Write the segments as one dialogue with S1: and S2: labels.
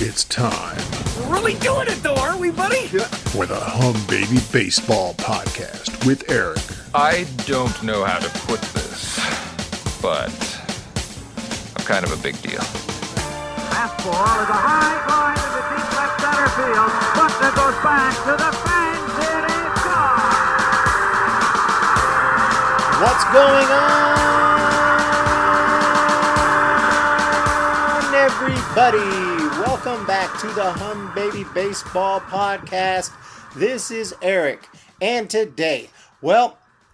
S1: It's time.
S2: We're really doing it though, aren't we, buddy?
S1: For the Humm Baby Baseball Podcast with Eric.
S3: I don't know how to put this, but I'm kind of a big deal.
S4: Fastball is a high line in the deep left center field. Buckner goes back to the fence. It is gone.
S5: What's going on, everybody? Welcome back to the Humm Baby Baseball Podcast. This is Eric, and today,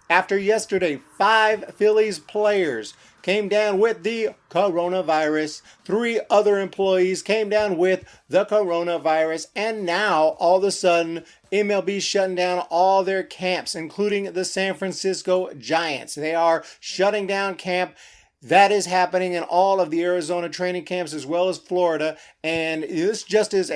S5: after yesterday, 5 Phillies players came down with the coronavirus. 3 other employees came down with the coronavirus. And now, all of a sudden, MLB shutting down all their camps, including the San Francisco Giants. They are shutting down camp. That is happening in all of the Arizona training camps as well as Florida. And this just is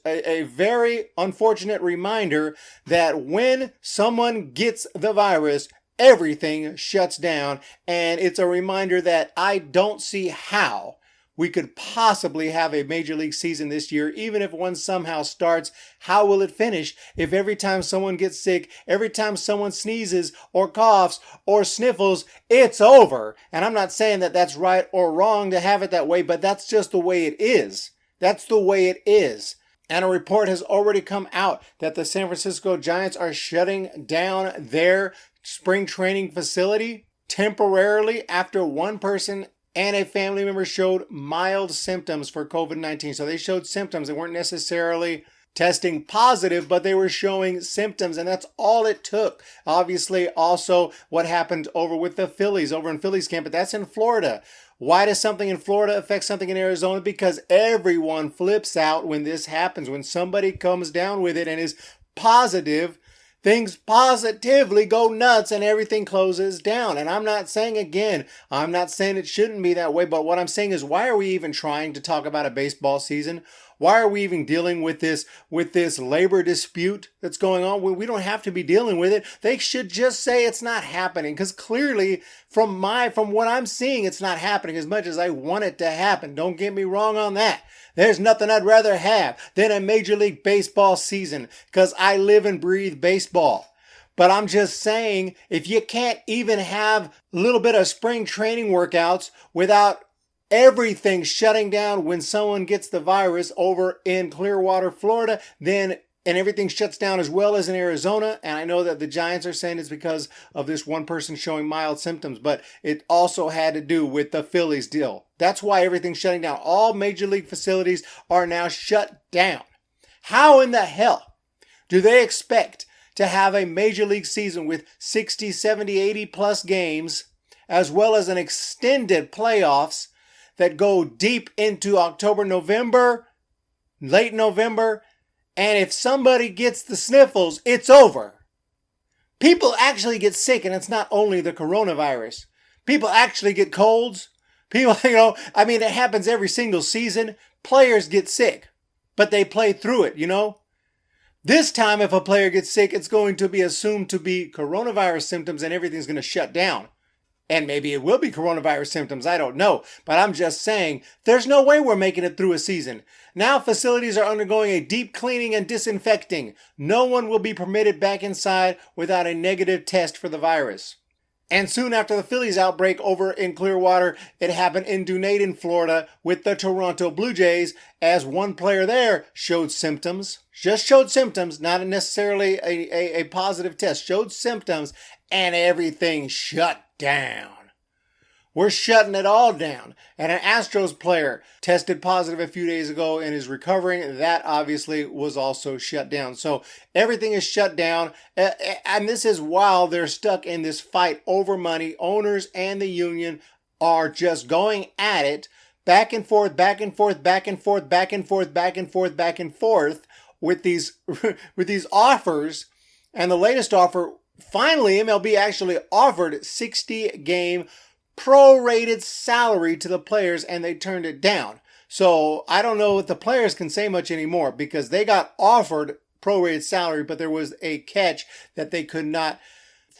S5: a very unfortunate reminder that when someone gets the virus, everything shuts down. And it's a reminder that I don't see how we could possibly have a major league season this year. Even if one somehow starts, how will it finish if every time someone gets sick, every time someone sneezes or coughs or sniffles, it's over? And I'm not saying that that's right or wrong to have it that way, but that's just the way it is. That's the way it is. And a report has already come out that the San Francisco Giants are shutting down their spring training facility temporarily after one person and a family member showed mild symptoms for COVID-19. So they showed symptoms. They weren't necessarily testing positive, but they were showing symptoms, and that's all it took. Obviously, also what happened over with the Phillies, over in Phillies camp, but that's in Florida. Why does something in Florida affect something in Arizona? Because everyone flips out when this happens. When somebody comes down with it and is positive, things positively go nuts and everything closes down. And I'm not saying it shouldn't be that way, but what I'm saying is, why are we even trying to talk about a baseball season? Why are we even dealing with this labor dispute that's going on? We don't have to be dealing with it. They should just say it's not happening, because clearly from what I'm seeing, it's not happening as much as I want it to happen. Don't get me wrong on that. There's nothing I'd rather have than a Major League Baseball season, because I live and breathe baseball. But I'm just saying, if you can't even have a little bit of spring training workouts without everything shutting down when someone gets the virus over in Clearwater, Florida, and everything shuts down as well as in Arizona. And I know that the Giants are saying it's because of this one person showing mild symptoms, but it also had to do with the Phillies deal. That's why everything's shutting down. All major league facilities are now shut down. How in the hell do they expect to have a major league season with 60, 70, 80 plus games, as well as an extended playoffs that go deep into October, November, late November? And if somebody gets the sniffles, it's over. People actually get sick, and it's not only the coronavirus. People actually get colds. People, it happens every single season. Players get sick, but they play through it, This time, if a player gets sick, it's going to be assumed to be coronavirus symptoms, and everything's going to shut down. And maybe it will be coronavirus symptoms, I don't know. But I'm just saying, there's no way we're making it through a season. Now facilities are undergoing a deep cleaning and disinfecting. No one will be permitted back inside without a negative test for the virus. And soon after the Phillies outbreak over in Clearwater, it happened in Dunedin, Florida, with the Toronto Blue Jays, as one player there showed symptoms. Just showed symptoms, not necessarily a positive test. Showed symptoms, and everything shut down. We're shutting it all down. And an Astros player tested positive a few days ago and is recovering. That obviously was also shut down. So everything is shut down. And this is while they're stuck in this fight over money. Owners and the union are just going at it, back and forth, back and forth, back and forth, back and forth, back and forth, back and forth with these offers. And the latest offer, finally, MLB actually offered 60-game prorated salary to the players, and they turned it down. So I don't know if the players can say much anymore, because they got offered prorated salary, but there was a catch that they could not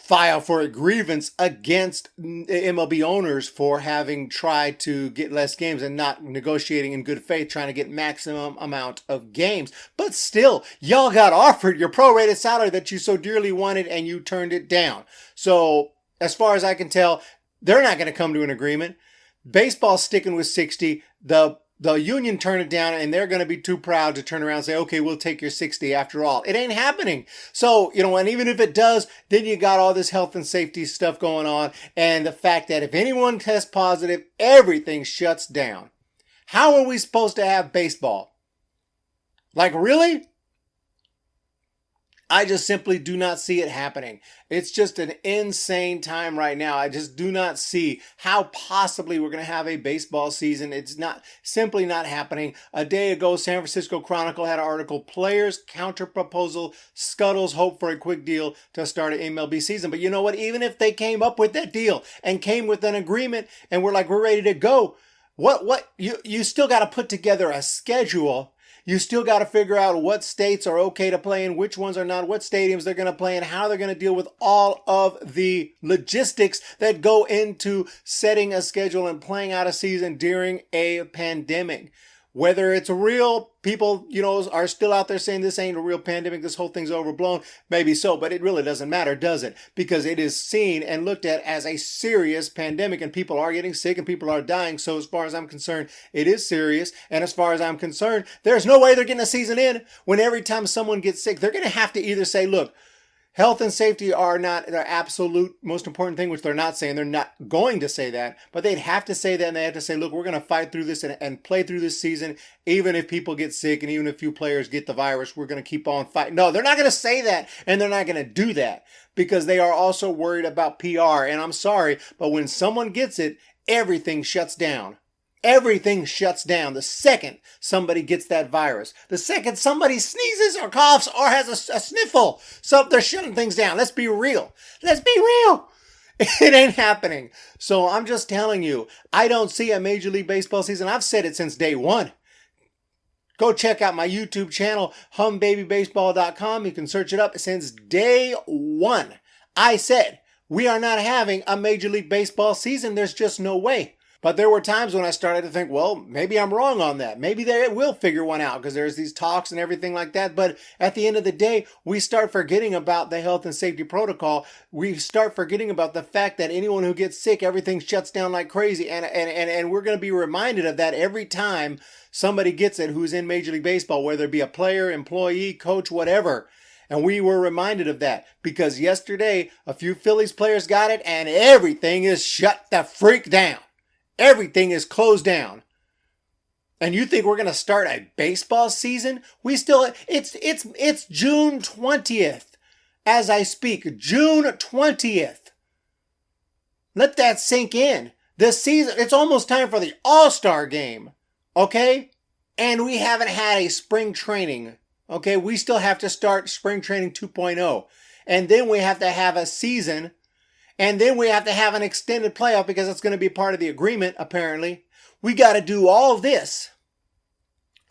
S5: file for a grievance against MLB owners for having tried to get less games and not negotiating in good faith, trying to get maximum amount of games. But still, y'all got offered your prorated salary that you so dearly wanted and you turned it down. So as far as I can tell, they're not going to come to an agreement. Baseball's sticking with 60. The union turned it down, and they're going to be too proud to turn around and say, okay, we'll take your 60 after all. It ain't happening. So, and even if it does, then you got all this health and safety stuff going on, and the fact that if anyone tests positive, everything shuts down. How are we supposed to have baseball? Like, really? I just simply do not see it happening. It's just an insane time right now. I just do not see how possibly we're going to have a baseball season. It's simply not happening. A day ago, San Francisco Chronicle had an article, Players Counter Proposal Scuttles Hope for a Quick Deal to Start an MLB Season. But you know what? Even if they came up with that deal and came with an agreement and we're ready to go, you still got to put together a schedule. You still got to figure out what states are okay to play in, which ones are not, what stadiums they're going to play in, how they're going to deal with all of the logistics that go into setting a schedule and playing out a season during a pandemic. Whether it's real, people, are still out there saying this ain't a real pandemic, this whole thing's overblown. Maybe so, but it really doesn't matter, does it? Because it is seen and looked at as a serious pandemic, and people are getting sick and people are dying. So as far as I'm concerned, it is serious. And as far as I'm concerned, there's no way they're getting a season in when every time someone gets sick, they're going to have to either say, look, health and safety are not their absolute most important thing, which they're not saying. They're not going to say that, but they'd have to say that, and they have to say, look, we're going to fight through this and play through this season, even if people get sick and even if a few players get the virus, we're going to keep on fighting. No, they're not going to say that, and they're not going to do that because they are also worried about PR. And I'm sorry, but when someone gets it, everything shuts down. Everything shuts down the second somebody gets that virus. The second somebody sneezes or coughs or has a sniffle. So they're shutting things down. Let's be real. Let's be real. It ain't happening. So I'm just telling you, I don't see a Major League Baseball season. I've said it since day one. Go check out my YouTube channel, HummBabyBaseball.com. You can search it up. Since day one, I said we are not having a Major League Baseball season. There's just no way. But there were times when I started to think, well, maybe I'm wrong on that. Maybe they will figure one out because there's these talks and everything like that. But at the end of the day, we start forgetting about the health and safety protocol. We start forgetting about the fact that anyone who gets sick, everything shuts down like crazy. And we're going to be reminded of that every time somebody gets it who's in Major League Baseball, whether it be a player, employee, coach, whatever. And we were reminded of that because yesterday, a few Phillies players got it and everything is shut the freak down. Everything is closed down. And you think we're going to start a baseball season? It's June 20th as I speak. June 20th. Let that sink in. This season, it's almost time for the All-Star game. Okay? And we haven't had a spring training. Okay? We still have to start spring training 2.0. And then we have to have a season. And then we have to have an extended playoff because it's going to be part of the agreement, apparently. We got to do all this.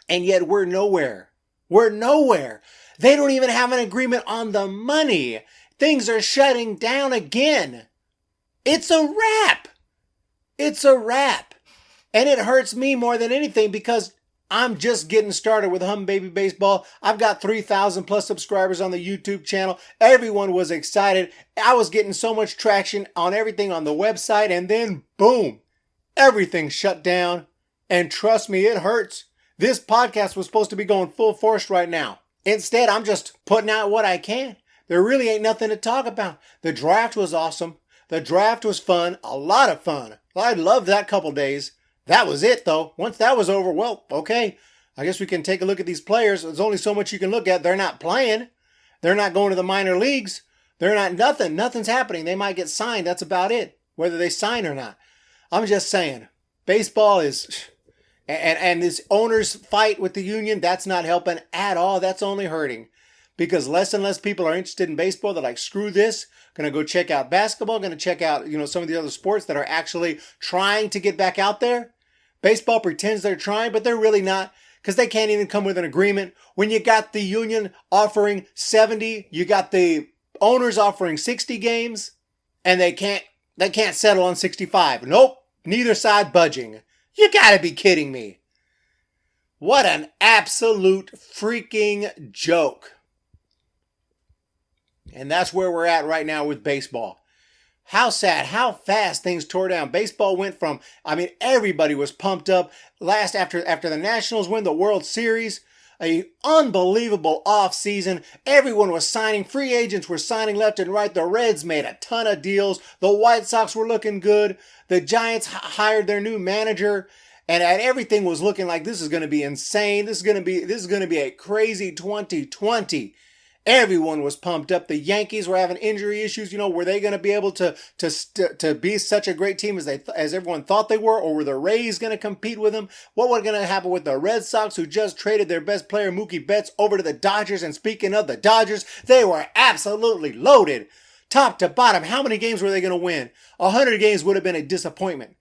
S5: And yet we're nowhere. We're nowhere. They don't even have an agreement on the money. Things are shutting down again. It's a wrap. It's a wrap. And it hurts me more than anything because I'm just getting started with Humm Baby Baseball. I've got 3,000 plus subscribers on the YouTube channel. Everyone was excited. I was getting so much traction on everything on the website. And then, boom, everything shut down. And trust me, it hurts. This podcast was supposed to be going full force right now. Instead, I'm just putting out what I can. There really ain't nothing to talk about. The draft was awesome. The draft was fun. A lot of fun. I loved that couple days. That was it, though. Once that was over, well, okay. I guess we can take a look at these players. There's only so much you can look at. They're not playing. They're not going to the minor leagues. They're not nothing. Nothing's happening. They might get signed. That's about it. Whether they sign or not. I'm just saying. Baseball is... And this owners fight with the union, that's not helping at all. That's only hurting. Because less and less people are interested in baseball. They're like, screw this. Going to go check out basketball. Going to check out, some of the other sports that are actually trying to get back out there. Baseball pretends they're trying, but they're really not. Because they can't even come with an agreement. When you got the union offering 70, you got the owner's offering 60 games and they can't settle on 65. Nope, neither side budging. You gotta be kidding me. What an absolute freaking joke. And that's where we're at right now with baseball. How sad, how fast things tore down. Baseball went from, everybody was pumped up after the Nationals win the World Series. An unbelievable off season. Everyone was signing. Free agents were signing left and right. The Reds made a ton of deals. The White Sox were looking good. The Giants hired their new manager. And everything was looking like this is going to be insane. This is going to be a crazy 2020. Everyone was pumped up. The Yankees were having injury issues. Were they going to be able to be such a great team as everyone thought they were? Or were the Rays going to compete with them? What was going to happen with the Red Sox, who just traded their best player, Mookie Betts, over to the Dodgers? And speaking of the Dodgers, they were absolutely loaded. Top to bottom, how many games were they going to win? 100 games would have been a disappointment.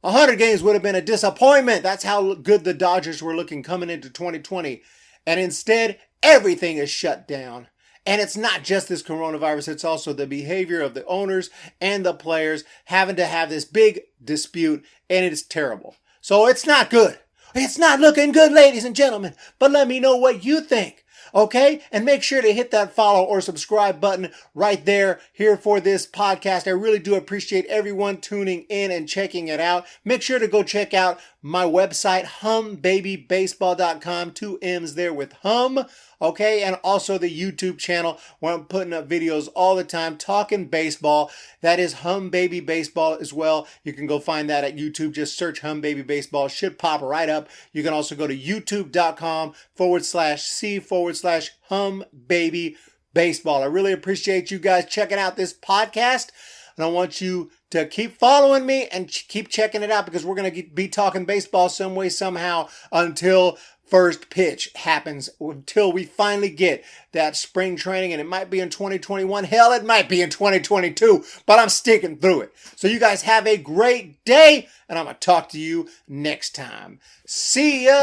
S5: 100 games would have been a disappointment. That's how good the Dodgers were looking coming into 2020. And instead, everything is shut down. And it's not just this coronavirus, it's also the behavior of the owners and the players having to have this big dispute, and it's terrible. So it's not good. It's not looking good, ladies and gentlemen. But let me know what you think. Okay? And make sure to hit that follow or subscribe button right there here for this podcast. I really do appreciate everyone tuning in and checking it out. Make sure to go check out my website, HummBabyBaseball.com. 2 M's there with Humm. Okay, and also the YouTube channel where I'm putting up videos all the time talking baseball. That is Humm Baby Baseball as well. You can go find that at YouTube. Just search Humm Baby Baseball. It should pop right up. You can also go to youtube.com/C/Humm Baby Baseball. I really appreciate you guys checking out this podcast. And I want you to keep following me and keep checking it out, because we're going to be talking baseball some way, somehow, until first pitch happens, until we finally get that spring training. And it might be in 2021. Hell, it might be in 2022, but I'm sticking through it. So you guys have a great day, and I'm going to talk to you next time. See ya!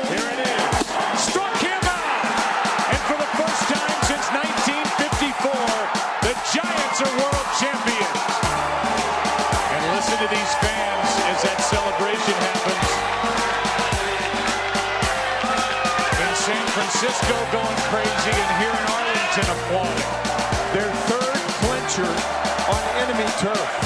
S2: Here it is. Struck him out. And for the first time since 1954, the Giants are world champions. And listen to these fans as that celebration happens. In San Francisco going crazy, and here in Arlington applauding. Their third clincher on enemy turf.